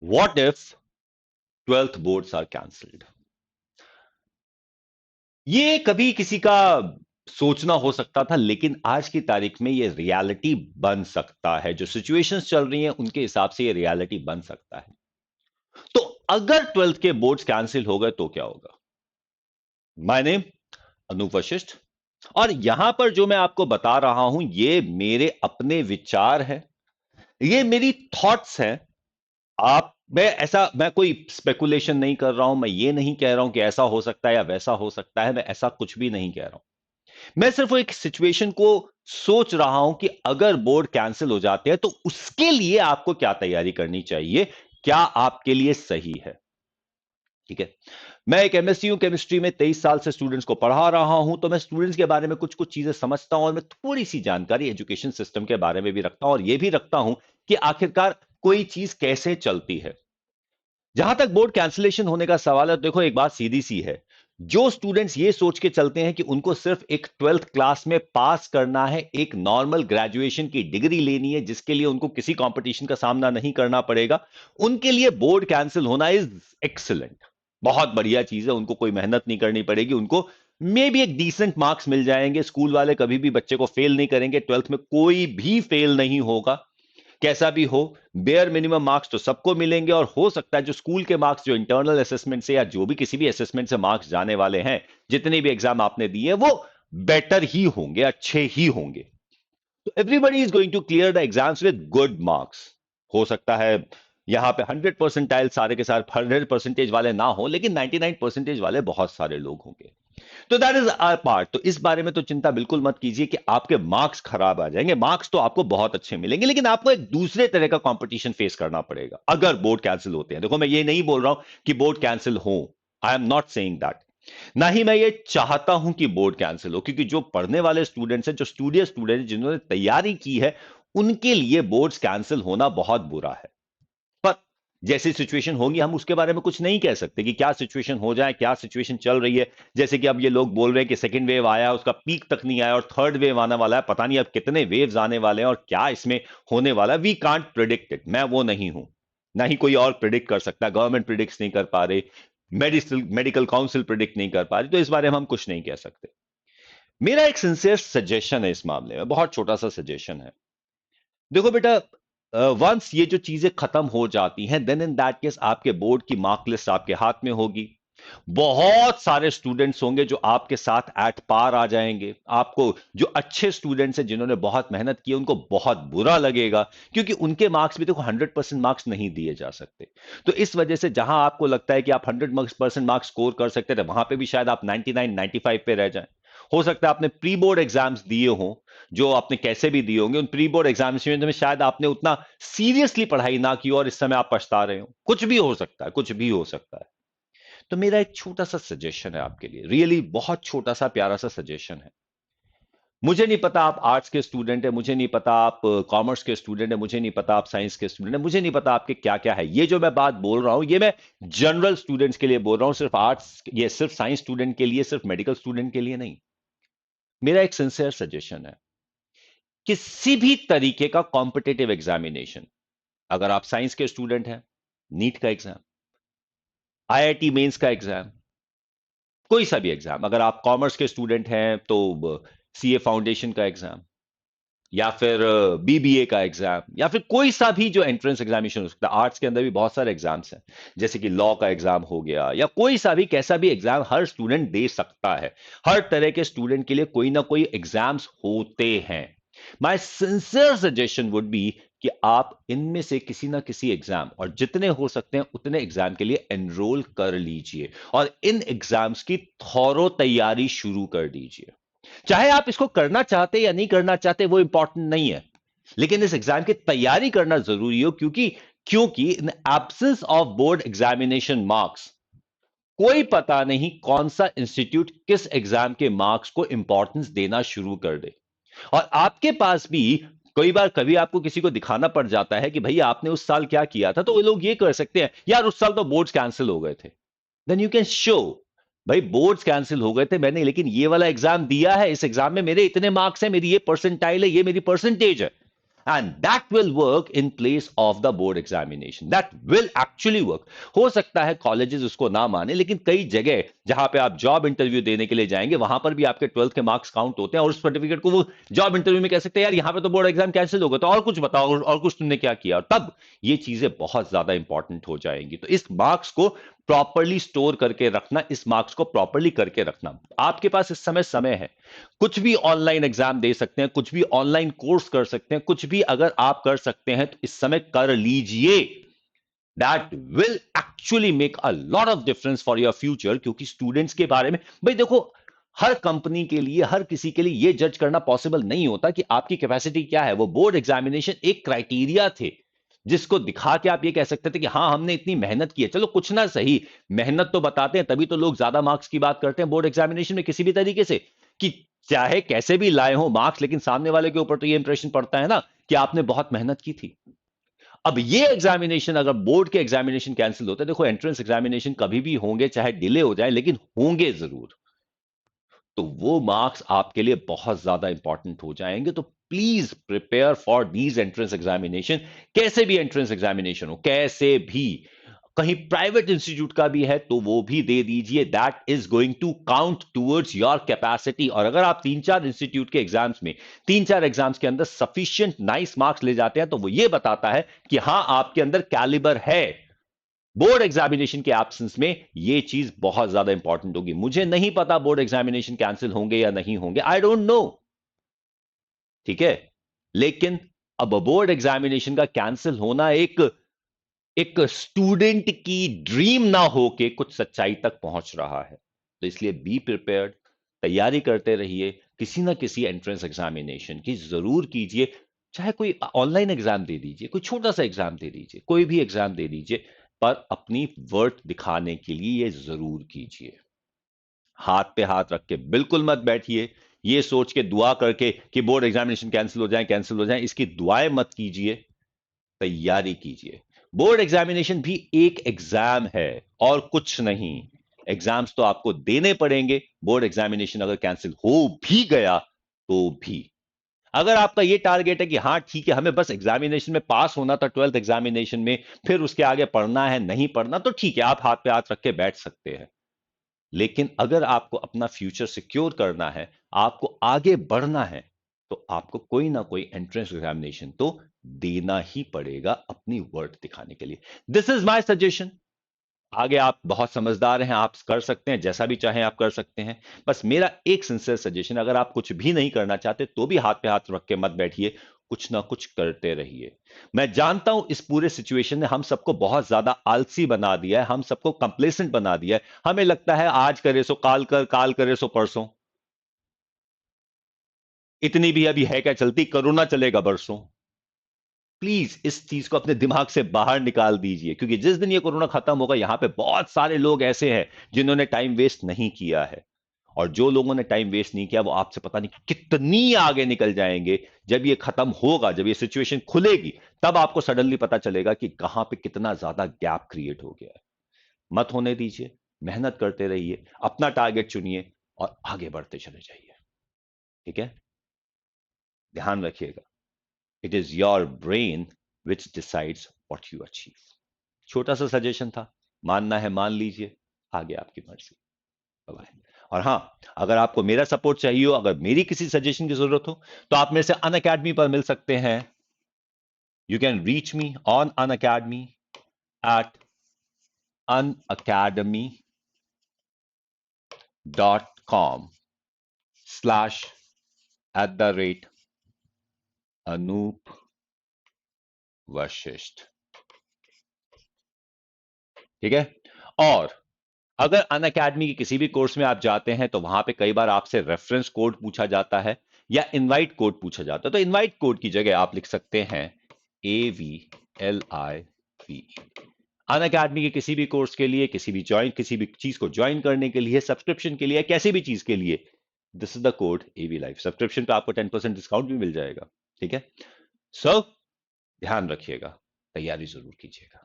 What if 12th boards are cancelled? ये कभी किसी का सोचना हो सकता था, लेकिन आज की तारीख में ये रियलिटी बन सकता है। जो सिचुएशंस चल रही हैं उनके हिसाब से ये रियलिटी बन सकता है। तो अगर 12th के बोर्ड्स कैंसिल हो गए तो क्या होगा? माय नेम अनूप वशिष्ठ, और यहां पर जो मैं आपको बता रहा हूं ये मेरे अपने विचार हैं, ये मेरी थॉट्स हैं। आप मैं कोई स्पेकुलेशन नहीं कर रहा हूं, मैं ये नहीं कह रहा हूं कि ऐसा हो सकता है या वैसा हो सकता है, मैं ऐसा कुछ भी नहीं कह रहा हूं। मैं सिर्फ एक सिचुएशन को सोच रहा हूं कि अगर बोर्ड कैंसिल हो जाते हैं तो उसके लिए आपको क्या तैयारी करनी चाहिए, क्या आपके लिए सही है। ठीक है, मैं एक एमएससी हूं केमिस्ट्री में, 23 साल से स्टूडेंट्स को पढ़ा रहा हूं, तो मैं स्टूडेंट्स के बारे में कुछ कुछ चीजें समझता हूं और मैं थोड़ी सी जानकारी एजुकेशन सिस्टम के बारे में भी रखता हूं और यह भी रखता हूं कि आखिरकार कोई चीज कैसे चलती है। जहां तक बोर्ड कैंसिलेशन होने का सवाल है, तो देखो एक बात सीधी सी है। जो स्टूडेंट्स ये सोच के चलते हैं कि उनको सिर्फ एक 12th क्लास में पास करना है, एक नॉर्मल ग्रेजुएशन की डिग्री लेनी है जिसके लिए उनको किसी कंपटीशन का सामना नहीं करना पड़ेगा, उनके लिए बोर्ड कैंसिल होना इज एक्सीलेंट। बहुत बढ़िया चीज है, उनको कोई मेहनत नहीं करनी पड़ेगी, उनको मे भी एक डिसेंट मार्क्स मिल जाएंगे। स्कूल वाले कभी भी बच्चे को फेल नहीं करेंगे, 12th में कोई भी फेल नहीं होगा। कैसा भी हो, बेयर मिनिमम मार्क्स तो सबको मिलेंगे, और हो सकता है जो स्कूल के मार्क्स जो इंटरनल असेसमेंट से या जो भी किसी भी असेसमेंट से मार्क्स जाने वाले हैं, जितने भी एग्जाम आपने दिए वो बेटर ही होंगे, अच्छे ही होंगे। तो everybody is going to clear the exams with good marks. हो सकता है यहां पे 100% सारे के सारे 100% वाले ना हो, लेकिन 99% वाले बहुत सारे लोग होंगे। तो दैट इज आर पार्ट। तो इस बारे में तो चिंता बिल्कुल मत कीजिए कि आपके मार्क्स खराब आ जाएंगे। मार्क्स तो आपको बहुत अच्छे मिलेंगे, लेकिन आपको एक दूसरे तरह का कंपटीशन फेस करना पड़ेगा अगर बोर्ड कैंसिल होते हैं। देखो मैं ये नहीं बोल रहा हूं कि बोर्ड कैंसिल हो, I am not saying that. ना ही मैं ये चाहता हूं कि बोर्ड कैंसिल हो, क्योंकि जो पढ़ने वाले स्टूडेंट्स हैं, जो स्टूडियस स्टूडेंट जिन्होंने तैयारी की है, उनके लिए बोर्ड्स कैंसिल होना बहुत बुरा है। पर जैसी सिचुएशन होगी हम उसके बारे में कुछ नहीं कह सकते कि क्या सिचुएशन हो जाए, क्या सिचुएशन चल रही है। जैसे कि अब ये लोग बोल रहे हैं कि सेकंड वेव आया, उसका पीक तक नहीं आया और थर्ड वेव आने वाला है, पता नहीं अब कितने वेव्स आने वाले हैं और क्या इसमें होने वाला है। वी कांट प्रिडिक्ट इट, मैं वो नहीं हूं, ना ही कोई और प्रिडिक्ट कर सकता। गवर्नमेंट प्रिडिक्ट नहीं कर पा रहे, मेडिकल काउंसिल प्रिडिक्ट नहीं कर पा रही, तो इस बारे में हम कुछ नहीं कह सकते। मेरा एक सिंसियर सजेशन है इस मामले में, बहुत छोटा सा सजेशन है। देखो बेटा, वंस ये जो चीजें खत्म हो जाती हैं, देन इन दैट केस आपके बोर्ड की मार्क लिस्ट आपके हाथ में होगी। बहुत सारे स्टूडेंट्स होंगे जो आपके साथ एट पार आ जाएंगे। आपको जो अच्छे स्टूडेंट्स हैं जिन्होंने बहुत मेहनत की है, उनको बहुत बुरा लगेगा, क्योंकि उनके मार्क्स भी देखो 100% मार्क्स नहीं दिए जा सकते। तो इस वजह से जहां आपको लगता है कि आप 100% मार्क्स स्कोर कर सकते थे, वहां पे भी शायद आप 99 95 पे रह जाएं। हो सकता है आपने प्री बोर्ड एग्जाम्स दिए हों, जो आपने कैसे भी दिए होंगे, उन प्री बोर्ड एग्जामिनेशन में शायद आपने उतना सीरियसली पढ़ाई ना की और इस समय आप पछता रहे हो। कुछ भी हो सकता है, कुछ भी हो सकता है। तो मेरा एक छोटा सा सजेशन है आपके लिए, रियली बहुत छोटा सा प्यारा सा सजेशन है। मुझे नहीं पता आप आर्ट्स के स्टूडेंट है, मुझे नहीं पता आप कॉमर्स के स्टूडेंट है, मुझे नहीं पता आप साइंस के स्टूडेंट है, मुझे नहीं पता आपके क्या क्या है। ये जो मैं बात बोल रहा हूं ये मैं जनरल स्टूडेंट्स के लिए बोल रहा हूं, सिर्फ आर्ट्स, ये सिर्फ साइंस स्टूडेंट के लिए, सिर्फ मेडिकल स्टूडेंट के लिए नहीं। मेरा एक सिंसियर सजेशन है, किसी भी तरीके का कॉम्पिटेटिव एग्जामिनेशन, अगर आप साइंस के स्टूडेंट हैं, नीट का एग्जाम, आईआईटी मेंस का एग्जाम, कोई सा भी एग्जाम, अगर आप कॉमर्स के स्टूडेंट हैं तो सीए फाउंडेशन का एग्जाम, या फिर बीबीए का एग्जाम, या फिर कोई सा भी जो एंट्रेंस एग्जामिनेशन हो सकता है। आर्ट्स के अंदर भी बहुत सारे एग्जाम्स हैं, जैसे कि लॉ का एग्जाम हो गया, या कोई सा भी कैसा भी एग्जाम हर स्टूडेंट दे सकता है। हर तरह के स्टूडेंट के लिए कोई ना कोई एग्जाम्स होते हैं। My sincere suggestion would be कि आप इनमें से किसी ना किसी एग्जाम, और जितने हो सकते हैं उतने एग्जाम के लिए एनरोल कर लीजिए और इन एग्जाम्स की थॉरो तैयारी शुरू कर दीजिए। चाहे आप इसको करना चाहते या नहीं करना चाहते वो इंपॉर्टेंट नहीं है, लेकिन इस एग्जाम की तैयारी करना जरूरी हो, क्योंकि क्योंकि in absence of board examination marks, कोई पता नहीं कौन सा इंस्टीट्यूट किस एग्जाम के मार्क्स को इंपॉर्टेंस देना शुरू कर दे। और आपके पास भी कई बार कभी आपको किसी को दिखाना पड़ जाता है कि भैया आपने उस साल क्या किया था, तो वो लोग ये कर सकते हैं, यार उस साल तो बोर्ड्स कैंसिल हो गए थे। देन यू कैन शो, भाई बोर्ड्स कैंसिल हो गए थे मैंने, लेकिन ये वाला एग्जाम दिया है, इस एग्जाम में मेरे इतने मार्क्स हैं, मेरी ये परसेंटाइल है, ये मेरी परसेंटेज है। and that will work in place of the board examination. That will actually work. हो सकता है कॉलेजेस उसको ना माने, लेकिन कई जगह जहां पे आप जॉब इंटरव्यू देने के लिए जाएंगे वहां पर भी आपके 12th के मार्क्स काउंट होते हैं, और उस सर्टिफिकेट को वो जॉब इंटरव्यू में कह सकते हैं यार यहां पे तो बोर्ड एग्जाम कैंसिल हो गया, तो और कुछ बताओ, और कुछ तुमने क्या किया, और तब ये चीजें बहुत ज्यादा इंपॉर्टेंट हो जाएंगी। तो इस मार्क्स को प्रॉपरली स्टोर करके रखना, इस मार्क्स को प्रॉपरली करके रखना। आपके पास इस समय है, कुछ भी ऑनलाइन एग्जाम दे सकते हैं, कुछ भी ऑनलाइन कोर्स कर सकते हैं, कुछ भी अगर आप कर सकते हैं तो इस समय कर लीजिए। That will actually make a lot of difference for your future. क्योंकि स्टूडेंट्स के बारे में भाई देखो, हर कंपनी के लिए, हर किसी के लिए यह जज करना पॉसिबल नहीं होता कि आपकी कैपेसिटी क्या है। वो बोर्ड एग्जामिनेशन एक क्राइटेरिया थे जिसको दिखा के आप ये कह सकते थे कि हाँ हमने इतनी मेहनत की है। चलो कुछ ना सही, मेहनत तो बताते हैं, तभी तो लोग ज्यादा मार्क्स की बात करते हैं बोर्ड एग्जामिनेशन में किसी भी तरीके से, कि चाहे कैसे भी लाए हो मार्क्स, लेकिन सामने वाले के ऊपर तो ये इंप्रेशन पड़ता है ना कि आपने बहुत मेहनत की थी। अब ये एग्जामिनेशन, अगर बोर्ड के एग्जामिनेशन कैंसिल होते हैं, देखो एंट्रेंस एग्जामिनेशन कभी भी होंगे, चाहे डिले हो जाए, लेकिन होंगे जरूर, तो वो मार्क्स आपके लिए बहुत ज्यादा इंपॉर्टेंट हो जाएंगे। तो please prepare for these entrance examination. कैसे भी एंट्रेंस एग्जामिनेशन हो, कैसे भी, कहीं प्राइवेट इंस्टीट्यूट का भी है तो वो भी दे दीजिए। That is going to count towards your capacity. और अगर आप 3-4 इंस्टीट्यूट के एग्जाम्स में, 3-4 एग्जाम्स के अंदर सफिशिएंट नाइस मार्क्स ले जाते हैं, तो वो ये बताता है कि हां आपके अंदर कैलिबर है। बोर्ड एग्जामिनेशन के एब्सेंस में यह चीज बहुत ज्यादा इंपॉर्टेंट होगी। मुझे नहीं पता बोर्ड एग्जामिनेशन कैंसिल होंगे या नहीं होंगे, आई डोंट नो, ठीक है, लेकिन अब बोर्ड एग्जामिनेशन का कैंसिल होना एक एक स्टूडेंट की ड्रीम ना होके कुछ सच्चाई तक पहुंच रहा है। तो इसलिए बी प्रिपेयर्ड, तैयारी करते रहिए, किसी ना किसी एंट्रेंस एग्जामिनेशन की जरूर कीजिए। चाहे कोई ऑनलाइन एग्जाम दे दीजिए, कोई छोटा सा एग्जाम दे दीजिए, कोई भी एग्जाम दे दीजिए, पर अपनी वर्थ दिखाने के लिए यह जरूर कीजिए। हाथ पे हाथ रख के बिल्कुल मत बैठिए, ये सोच के दुआ करके कि बोर्ड एग्जामिनेशन कैंसिल हो जाए, कैंसिल हो जाए, इसकी दुआएं मत कीजिए, तैयारी कीजिए। बोर्ड एग्जामिनेशन भी एक एग्जाम है और कुछ नहीं। एग्जाम्स तो आपको देने पड़ेंगे, बोर्ड एग्जामिनेशन अगर कैंसिल हो भी गया तो भी। अगर आपका ये टारगेट है कि हाँ ठीक है हमें बस एग्जामिनेशन में पास होना था, 12th एग्जामिनेशन में, फिर उसके आगे पढ़ना है नहीं पढ़ना, तो ठीक है आप हाथ पे हाथ रख के बैठ सकते हैं। लेकिन अगर आपको अपना फ्यूचर सिक्योर करना है, आपको आगे बढ़ना है, तो आपको कोई ना कोई एंट्रेंस एग्जामिनेशन तो देना ही पड़ेगा अपनी वर्थ दिखाने के लिए। This is my suggestion. आगे आप बहुत समझदार हैं, आप कर सकते हैं, जैसा भी चाहें आप कर सकते हैं। बस मेरा एक सिंसियर सजेशन, अगर आप कुछ भी नहीं करना चाहते तो भी हाथ पे हाथ रख के मत बैठिए, कुछ ना कुछ करते रहिए। मैं जानता हूं इस पूरे सिचुएशन ने हम सबको बहुत ज्यादा आलसी बना दिया है, हम सबको कंप्लेसेंट बना दिया है। हमें लगता है आज करे सो काल कर, काल करे सो परसों। इतनी भी अभी है क्या चलती, कोरोना चलेगा बरसों। प्लीज इस चीज को अपने दिमाग से बाहर निकाल दीजिए, क्योंकि जिस दिन ये कोरोना खत्म होगा, यहां पे बहुत सारे लोग ऐसे हैं जिन्होंने टाइम वेस्ट नहीं किया है। और जो लोगों ने टाइम वेस्ट नहीं किया वो आपसे पता नहीं कितनी आगे निकल जाएंगे। जब ये खत्म होगा, जब ये सिचुएशन खुलेगी, तब आपको सडनली पता चलेगा कि कहां पे कितना ज्यादा गैप क्रिएट हो गया है। मत होने दीजिए, मेहनत करते रहिए, अपना टारगेट चुनिए और आगे बढ़ते चले जाइए। ठीक है, ध्यान रखिएगा, it is your brain which decides what you achieve. छोटा सा सजेशन था, मानना है मान लीजिए, आगे आपकी मर्जी। बाय। और हां, अगर आपको मेरा सपोर्ट चाहिए हो, अगर मेरी किसी सजेशन की जरूरत हो, तो आप मेरे से अन अकेडमी पर मिल सकते हैं। You can reach me on Unacademy at unacademy.com/@Anoop Vashisht. ठीक है, और अगर अन अकेडमी के किसी भी कोर्स में आप जाते हैं तो वहां पे कई बार आपसे रेफरेंस कोड पूछा जाता है या इनवाइट कोड पूछा जाता है। तो इनवाइट कोड की जगह आप लिख सकते हैं AVLIV। अन अकेडमी के किसी भी कोर्स के लिए, किसी भी चीज को ज्वाइन करने के लिए, सब्सक्रिप्शन के लिए, कैसी भी चीज के लिए, this is the code AV live. Subscription पे आपको 10% डिस्काउंट भी मिल जाएगा। ठीक है, सो ध्यान रखिएगा, तैयारी जरूर कीजिएगा।